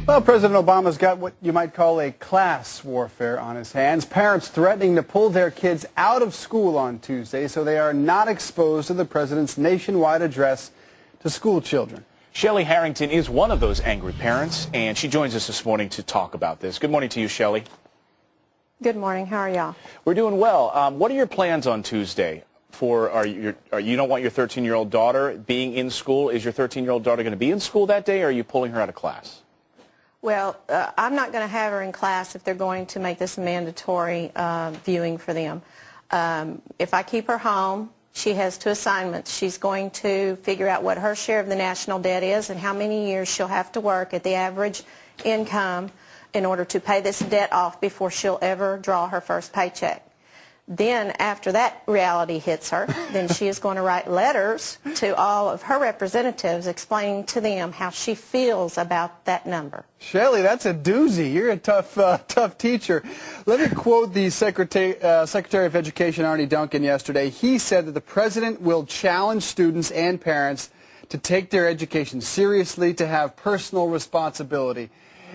Well, President Obama's got what you might call a class warfare on his hands. Parents threatening to pull their kids out of school on Tuesday so they are not exposed to the president's nationwide address to school children. Shelley Harrington is one of those angry parents, and she joins us this morning to talk about this. Good morning to you, Shelley. Good morning. How are y'all? We're doing well. What are your plans on Tuesday? You don't want your 13-year-old daughter being in school? Is your 13-year-old daughter going to be in school that day, or are you pulling her out of class? Well, I'm not going to have her in class if they're going to make this mandatory viewing for them. If I keep her home, she has 2 assignments. She's going to figure out what her share of the national debt is and how many years she'll have to work at the average income in order to pay this debt off before she'll ever draw her first paycheck. Then, after that reality hits her, then she is going to write letters to all of her representatives explaining to them how she feels about that number. Shelley, that's a doozy. You're a tough teacher. Let me quote the Secretary of Education, Arne Duncan, yesterday. He said that the president will challenge students and parents to take their education seriously, to have personal responsibility.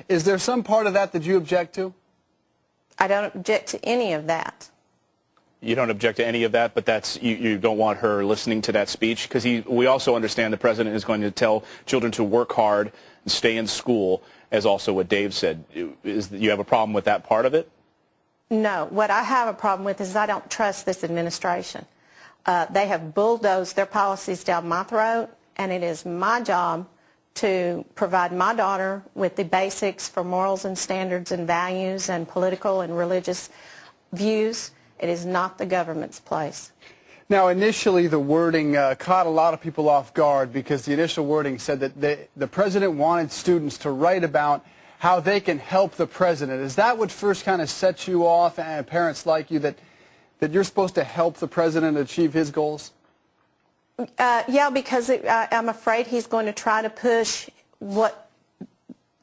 Is there some part of that that you object to? I don't object to any of that. You don't object to any of that, but you don't want her listening to that speech? Because we also understand the president is going to tell children to work hard and stay in school, as also what Dave said. You have a problem with that part of it? No. What I have a problem with is I don't trust this administration. They have bulldozed their policies down my throat, and it is my job to provide my daughter with the basics for morals and standards and values and political and religious views. It is not the government's place. Now, initially, the wording caught a lot of people off guard because the initial wording said that the president wanted students to write about how they can help the president. Is that what first kind of set you off, and parents like you, that you're supposed to help the president achieve his goals? Yeah, because I'm afraid he's going to try to push what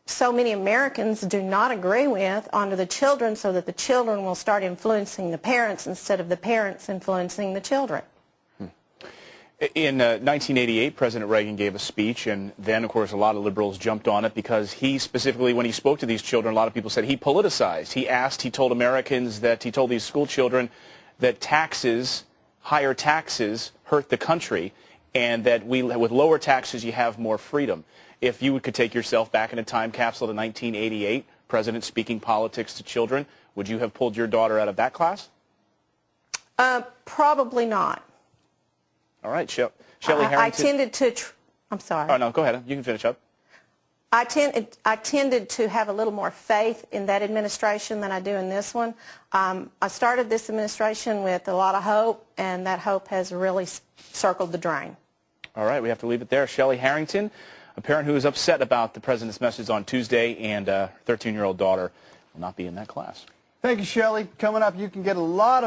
so many Americans do not agree with onto the children so that the children will start influencing the parents instead of the parents influencing the children. In 1988, President Reagan gave a speech, and then, of course, a lot of liberals jumped on it because he specifically, when he spoke to these children, a lot of people said he politicized. He told Americans that, he told these school children that higher taxes hurt the country, and that with lower taxes you have more freedom. If you could take yourself back in a time capsule to 1988, president speaking politics to children, would you have pulled your daughter out of that class? Probably not. All right, Shelley Harrington. I tended to, I'm sorry. Oh, no, go ahead. You can finish up. I tended to have a little more faith in that administration than I do in this one. I started this administration with a lot of hope, and that hope has really circled the drain. All right, we have to leave it there. Shelley Harrington, a parent who is upset about the president's message on Tuesday, and a 13-year-old daughter will not be in that class. Thank you, Shelley. Coming up, you can get a lot of